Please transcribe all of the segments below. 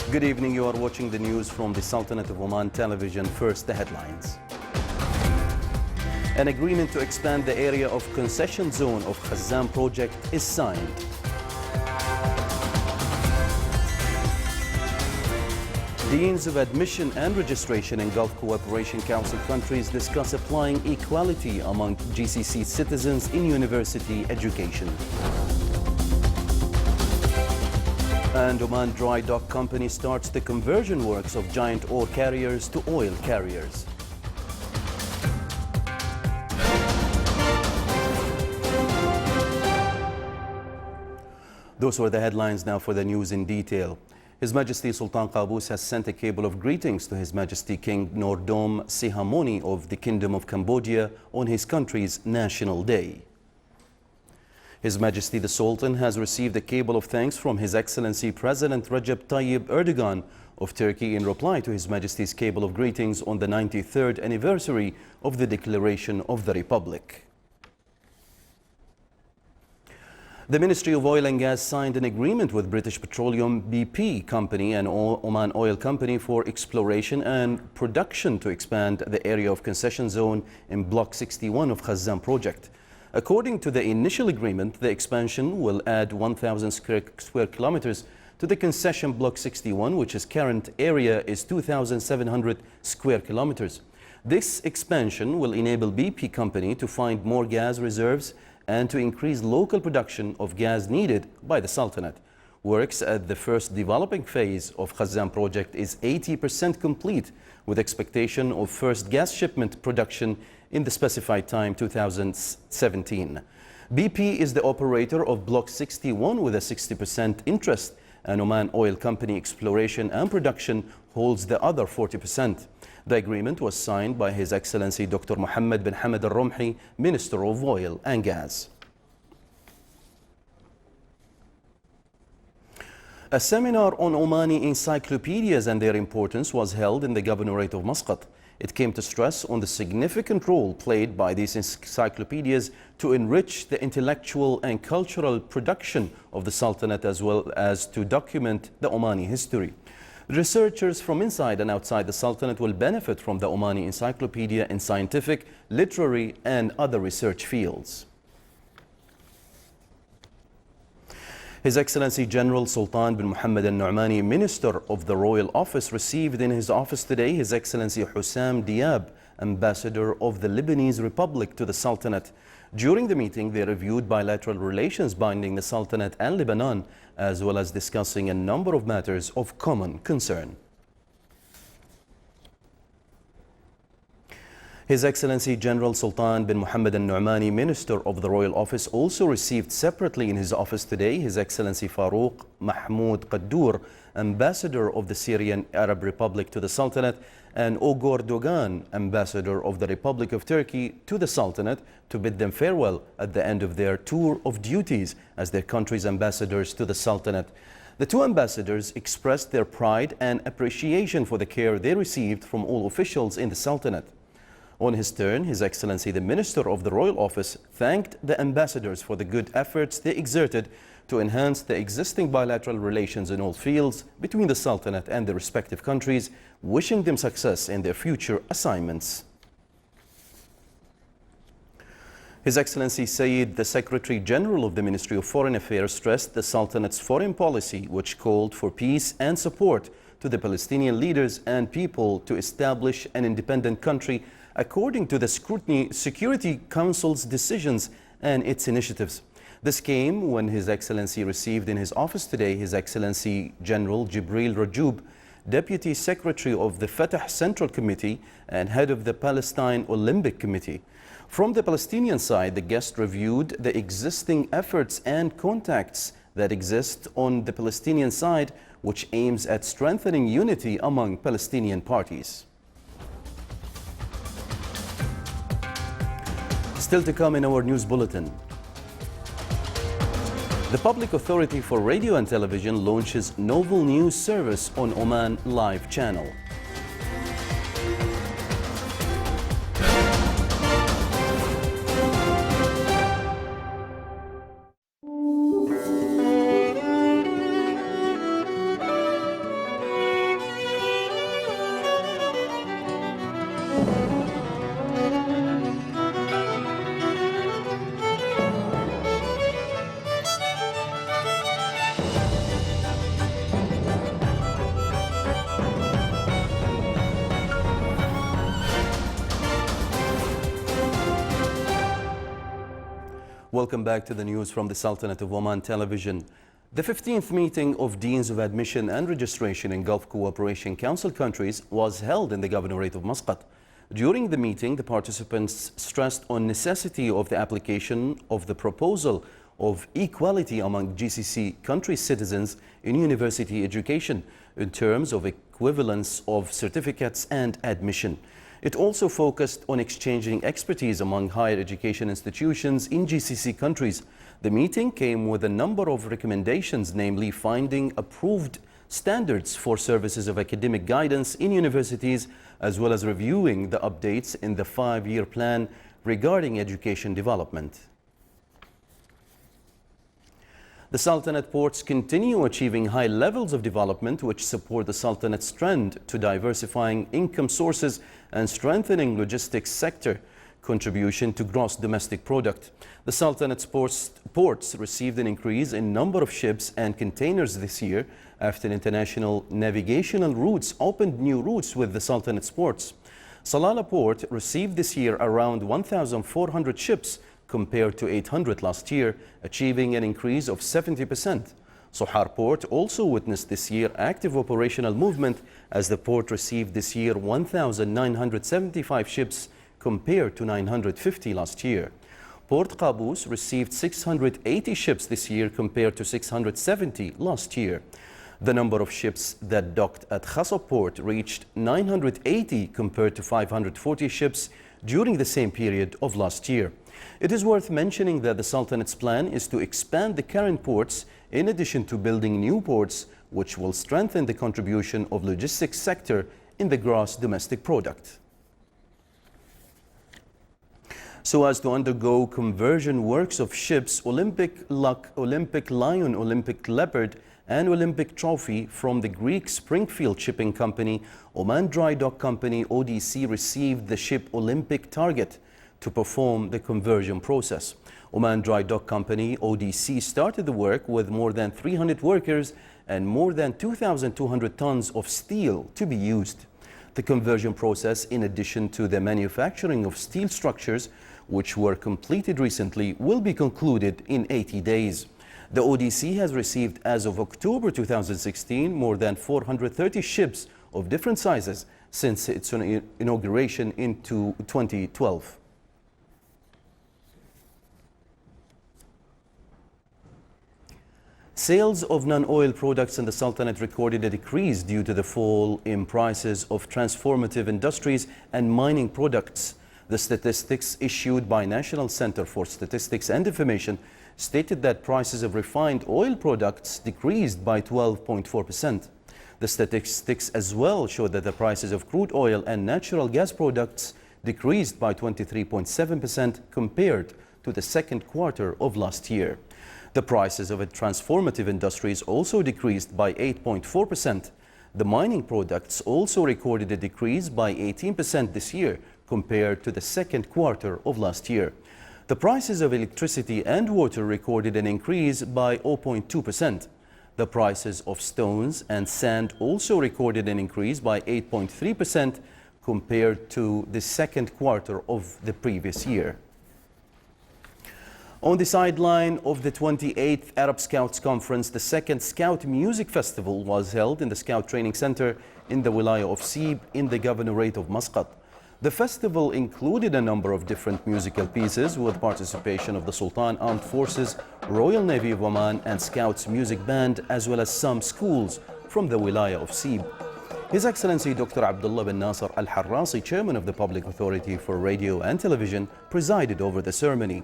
Good evening. You are watching the news from the Sultanate of Oman television. First, the headlines. An agreement to expand the area of concession zone of Khazzan project is signed. Deans of Admission and Registration in Gulf Cooperation Council countries discuss applying equality among GCC citizens in university education. And Oman Dry Dock Company starts the conversion works of giant ore carriers to oil carriers. Those were the headlines. Now for the news in detail. His Majesty Sultan Qaboos has sent a cable of greetings to His Majesty King Norodom Sihamoni of the Kingdom of Cambodia on his country's National Day. His Majesty the Sultan has received a cable of thanks from His Excellency President Recep Tayyip Erdogan of Turkey in reply to His Majesty's cable of greetings on the 93rd anniversary of the Declaration of the Republic. The Ministry of Oil and Gas signed an agreement with British Petroleum BP Company and Oman Oil Company for exploration and production to expand the area of concession zone in Block 61 of Khazzan project. According to the initial agreement, the expansion will add 1,000 square kilometers to the concession Block 61, which its current area is 2,700 square kilometers. This expansion will enable BP Company to find more gas reserves and to increase local production of gas needed by the Sultanate. Works at the first developing phase of Khazzan project is 80% complete, with expectation of first gas shipment production in the specified time 2017. BP is the operator of Block 61 with a 60% interest, and Oman Oil Company Exploration and Production holds the other 40%. The agreement was signed by His Excellency Dr. Mohammed bin Hamad al-Romhi, Minister of Oil and Gas. A seminar on Omani encyclopedias and their importance was held in the Governorate of Muscat. It came to stress on the significant role played by these encyclopedias to enrich the intellectual and cultural production of the Sultanate, as well as to document the Omani history. Researchers from inside and outside the Sultanate will benefit from the Omani encyclopedia in scientific, literary and other research fields. His Excellency General Sultan bin Mohammed al-Nu'mani, Minister of the Royal Office, received in his office today His Excellency Hussam Diab, Ambassador of the Lebanese Republic to the Sultanate. During the meeting, they reviewed bilateral relations binding the Sultanate and Lebanon, as well as discussing a number of matters of common concern. His Excellency General Sultan bin Mohammed al-Nu'mani, Minister of the Royal Office, also received separately in his office today His Excellency Farouk Mahmoud Qaddour, Ambassador of the Syrian Arab Republic to the Sultanate, and Ogor Dogan, Ambassador of the Republic of Turkey to the Sultanate, to bid them farewell at the end of their tour of duties as their country's ambassadors to the Sultanate. The two ambassadors expressed their pride and appreciation for the care they received from all officials in the Sultanate. On his turn, His Excellency the Minister of the Royal Office thanked the ambassadors for the good efforts they exerted to enhance the existing bilateral relations in all fields between the Sultanate and the respective countries, wishing them success in their future assignments. His Excellency Sayyid, the Secretary General of the Ministry of Foreign Affairs, stressed the Sultanate's foreign policy, which called for peace and support to the Palestinian leaders and people to establish an independent country according to the Security Council's decisions and its initiatives. This came when His Excellency received in his office today His Excellency General Jibril Rajoub, Deputy Secretary of the Fatah Central Committee and head of the Palestine Olympic Committee. From the Palestinian side, the guest reviewed the existing efforts and contacts that exist on the Palestinian side, which aims at strengthening unity among Palestinian parties. Still to come in our news bulletin. The Public Authority for Radio and Television launches novel news service on Oman Live channel. Welcome back to the news from the Sultanate of Oman Television. The 15th meeting of Deans of Admission and Registration in Gulf Cooperation Council countries was held in the Governorate of Muscat. During the meeting, the participants stressed on necessity of the application of the proposal of equality among GCC country citizens in university education in terms of equivalence of certificates and admission. It also focused on exchanging expertise among higher education institutions in GCC countries. The meeting came with a number of recommendations, namely finding approved standards for services of academic guidance in universities, as well as reviewing the updates in the 5-year plan regarding education development. The Sultanate ports continue achieving high levels of development, which support the Sultanate's trend to diversifying income sources and strengthening logistics sector contribution to gross domestic product. The Sultanate's ports received an increase in number of ships and containers this year after international navigational routes opened new routes with the Sultanate's ports. Salalah Port received this year around 1,400 ships compared to 800 last year, achieving an increase of 70%. Sohar Port also witnessed this year active operational movement as the port received this year 1,975 ships compared to 950 last year. Port Qaboos received 680 ships this year compared to 670 last year. The number of ships that docked at Khasab Port reached 980 compared to 540 ships during the same period of last year. It is worth mentioning that the Sultanate's plan is to expand the current ports in addition to building new ports, which will strengthen the contribution of logistics sector in the gross domestic product. So as to undergo conversion works of ships Olympic Luck, Olympic Lion, Olympic Leopard and Olympic Trophy from the Greek Springfield Shipping Company, Oman Dry Dock Company ODC received the ship Olympic Target to perform the conversion process. Oman Dry Dock Company ODC started the work with more than 300 workers and more than 2,200 tons of steel to be used. The conversion process, in addition to the manufacturing of steel structures, which were completed recently, will be concluded in 80 days. The ODC has received, as of October 2016, more than 430 ships of different sizes since its inauguration in 2012. Sales of non-oil products in the Sultanate recorded a decrease due to the fall in prices of transformative industries and mining products. The statistics issued by National Center for Statistics and Information stated that prices of refined oil products decreased by 12.4%. The statistics as well showed that the prices of crude oil and natural gas products decreased by 23.7% compared to the second quarter of last year. The prices of transformative industries also decreased by 8.4%. The mining products also recorded a decrease by 18% this year compared to the second quarter of last year. The prices of electricity and water recorded an increase by 0.2%. The prices of stones and sand also recorded an increase by 8.3% compared to the second quarter of the previous year. On the sideline of the 28th Arab Scouts Conference, the second Scout Music Festival was held in the Scout Training Center in the Wilaya of Sib in the Governorate of Muscat. The festival included a number of different musical pieces with participation of the Sultan Armed Forces, Royal Navy of Oman and Scouts Music Band, as well as some schools from the Wilaya of Sib. His Excellency Dr. Abdullah bin Nasser Al-Harrasi, Chairman of the Public Authority for Radio and Television, presided over the ceremony.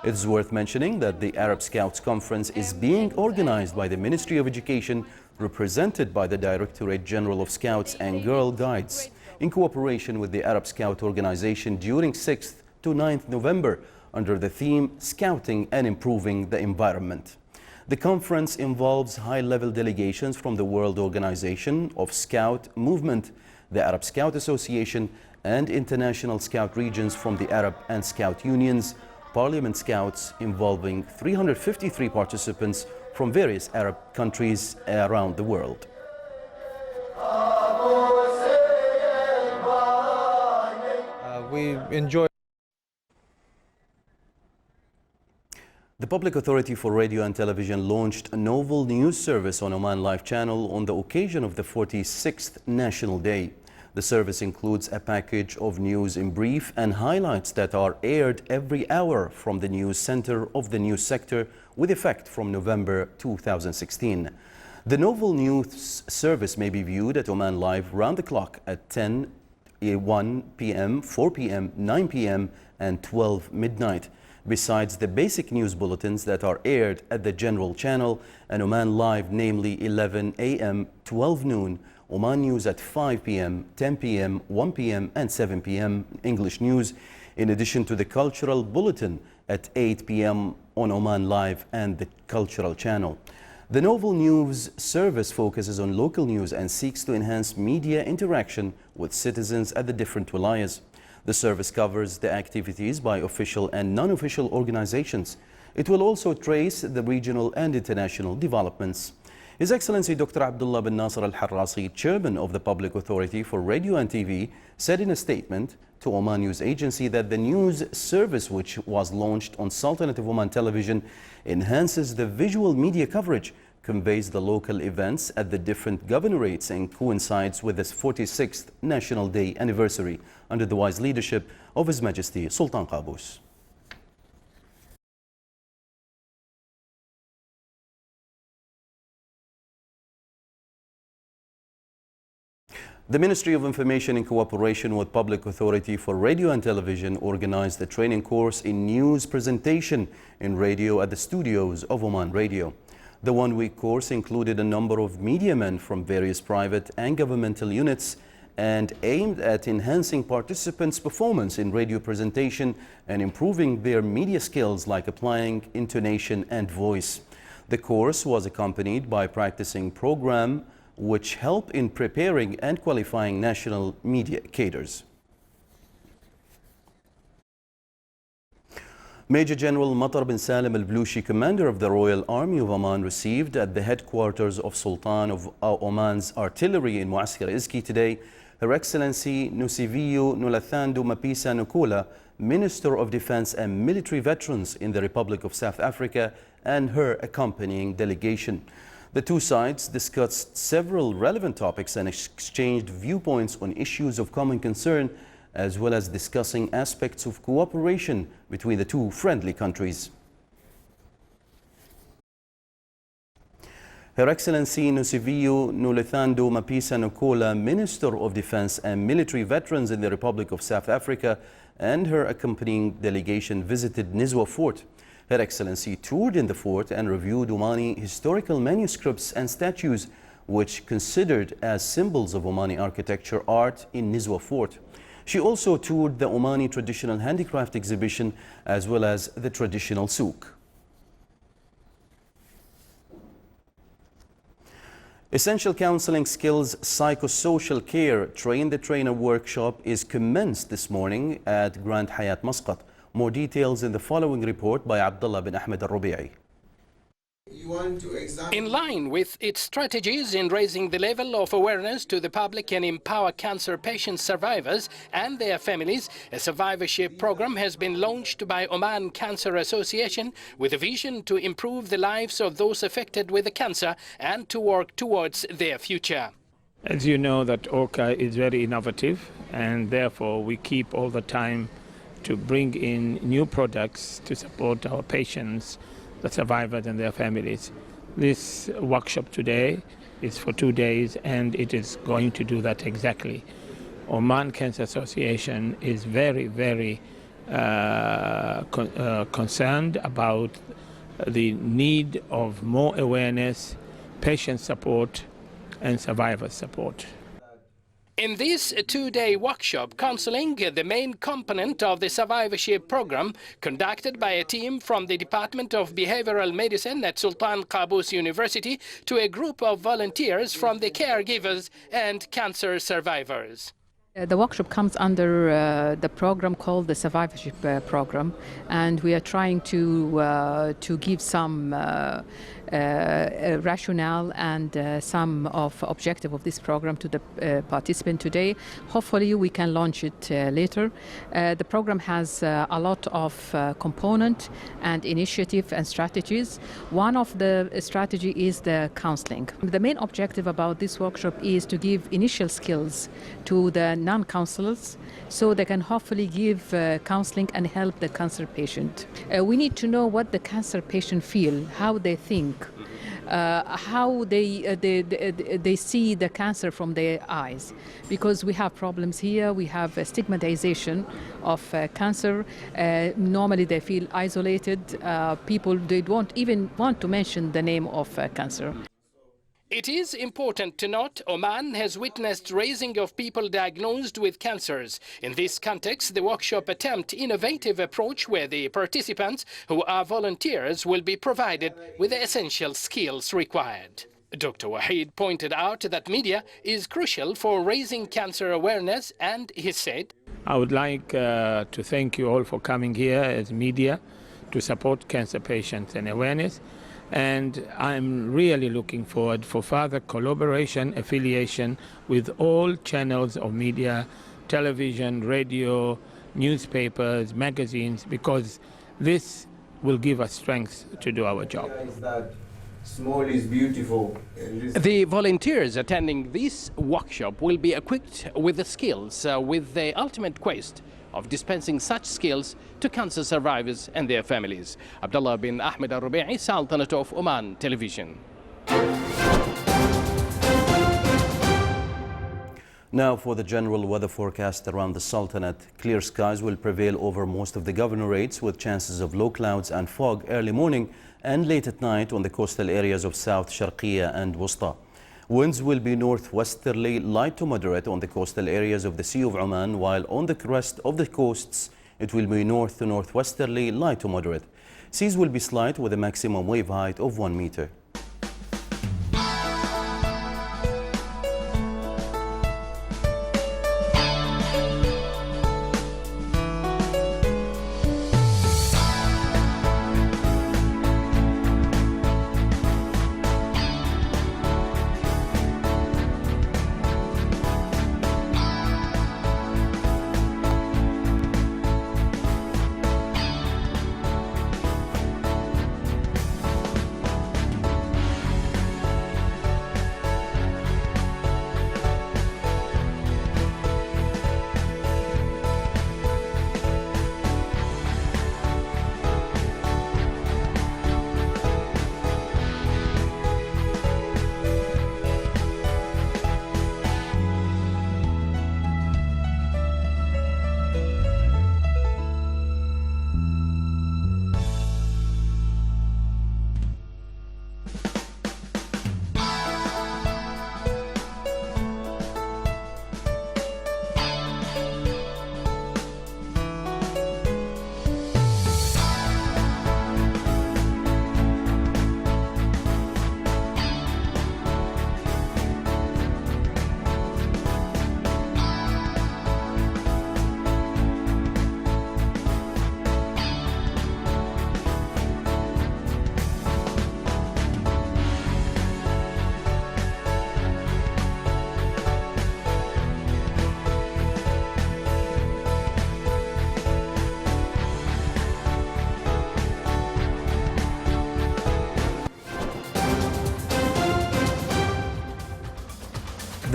It is worth mentioning that the Arab Scouts Conference is being organized by the Ministry of Education, represented by the Directorate General of Scouts and Girl Guides, in cooperation with the Arab Scout Organization during 6th to 9th November under the theme Scouting and Improving the Environment. The conference involves high-level delegations from the World Organization of Scout Movement, the Arab Scout Association, and international scout regions from the Arab and Scout unions, Parliament Scouts involving 353 participants from various Arab countries around the world. We enjoy The Public Authority for Radio and Television launched a novel news service on Oman Live channel on the occasion of the 46th National Day. The service includes a package of news in brief and highlights that are aired every hour from the news center of the news sector with effect from November 2016. The novel news service may be viewed at Oman Live round the clock at 10, 1 p.m., 4 p.m., 9 p.m. and 12 midnight. Besides the basic news bulletins that are aired at the general channel and Oman Live, namely 11 a.m., 12 noon, Oman News at 5 p.m., 10 p.m., 1 p.m. and 7 p.m. English News, in addition to the Cultural Bulletin at 8 p.m. on Oman Live and the Cultural Channel. The novel news service focuses on local news and seeks to enhance media interaction with citizens at the different wilayas. The service covers the activities by official and non-official organizations. It will also trace the regional and international developments. His Excellency Dr. Abdullah bin Nasser al-Harrasi, Chairman of the Public Authority for Radio and TV, said in a statement to Oman News Agency that the news service, which was launched on Sultanate of Oman Television, enhances the visual media coverage, conveys the local events at the different governorates and coincides with the 46th National Day anniversary under the wise leadership of His Majesty Sultan Qaboos. The Ministry of Information, in cooperation with Public Authority for Radio and Television, organized a training course in news presentation in radio at the studios of Oman Radio. The one-week course included a number of media men from various private and governmental units and aimed at enhancing participants' performance in radio presentation and improving their media skills like applying intonation and voice. The course was accompanied by a practicing program which help in preparing and qualifying national media cadres. Major General Matar bin Salim al-Blushi, commander of the Royal Army of Oman, received at the headquarters of Sultan of Oman's artillery in Muaskar Izki today Her Excellency Nusiviyu Nulathandu Mapisa Nukula, Minister of Defense and Military Veterans in the Republic of South Africa, and her accompanying delegation. The two sides discussed several relevant topics and exchanged viewpoints on issues of common concern, as well as discussing aspects of cooperation between the two friendly countries. Her Excellency Nusiviyu Nulathandu Mapisa Nukula, Minister of Defense and Military Veterans in the Republic of South Africa, and her accompanying delegation visited Nizwa Fort. Her Excellency toured in the fort and reviewed Omani historical manuscripts and statues, which considered as symbols of Omani architecture art in Nizwa Fort. She also toured the Omani traditional handicraft exhibition as well as the traditional souk. Essential Counseling Skills Psychosocial Care Train the Trainer workshop is commenced this morning at Grand Hayat Muscat. More details in the following report by Abdullah bin Ahmed al-Rubi'i. In line with its strategies in raising the level of awareness to the public and empower cancer patient survivors and their families, a survivorship program has been launched by Oman Cancer Association with a vision to improve the lives of those affected with the cancer and to work towards their future. As you know, that ORCA is very innovative, and therefore we keep all the time to bring in new products to support our patients, the survivors and their families. This workshop today is for 2 days, and it is going to do that exactly. Oman Cancer Association is very, very concerned about the need of more awareness, patient support and survivor support. In this two-day workshop, counseling, the main component of the survivorship program, conducted by a team from the Department of Behavioral Medicine at Sultan Qaboos University to a group of volunteers from the caregivers and cancer survivors. The workshop comes under the program called the Survivorship Program, and we are trying to give some rationale and some of objective of this program to the participant today. Hopefully we can launch it later. The program has a lot of component and initiative and strategies. One of the strategy is the counseling. The main objective about this workshop is to give initial skills to the non-counselors so they can hopefully give counseling and help the cancer patient. We need to know what the cancer patient feel, how they think, how they see the cancer from their eyes, because we have problems here. We have a stigmatization of cancer. Normally they feel isolated. People, they don't even want to mention the name of cancer. It is important to note Oman has witnessed raising of people diagnosed with cancers. In this context, the workshop attempt innovative approach where the participants, who are volunteers, will be provided with the essential skills required. Dr. Wahid pointed out that media is crucial for raising cancer awareness, and he said, I would like to thank you all for coming here as media to support cancer patients and awareness. And I'm really looking forward for further collaboration, affiliation with all channels of media, television, radio, newspapers, magazines, because this will give us strength to do our job. Small is beautiful. The volunteers attending this workshop will be equipped with the skills, with the ultimate quest of dispensing such skills to cancer survivors and their families. Abdullah bin Ahmed al-Rubi'i, Sultanate of Oman Television. Now for the general weather forecast around the Sultanate. Clear skies will prevail over most of the governorates, with chances of low clouds and fog early morning and late at night on the coastal areas of South Sharqiya and Wusta. Winds will be northwesterly, light to moderate on the coastal areas of the Sea of Oman, while on the rest of the coasts it will be north to northwesterly, light to moderate. Seas will be slight with a maximum wave height of 1 meter.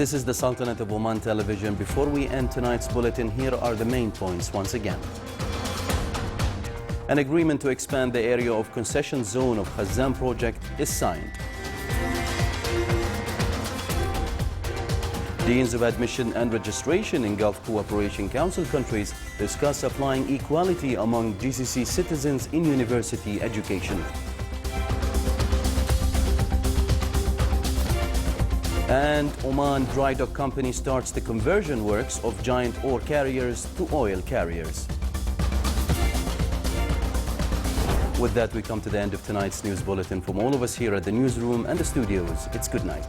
This is the Sultanate of Oman Television. Before we end tonight's bulletin, here are the main points once again. An agreement to expand the area of concession zone of Khazzan project is signed. Deans of Admission and Registration in Gulf Cooperation Council countries discuss applying equality among GCC citizens in university education. And Oman Dry Dock Company starts the conversion works of giant ore carriers to oil carriers. With that, we come to the end of tonight's news bulletin. From all of us here at the newsroom and the studios, it's good night.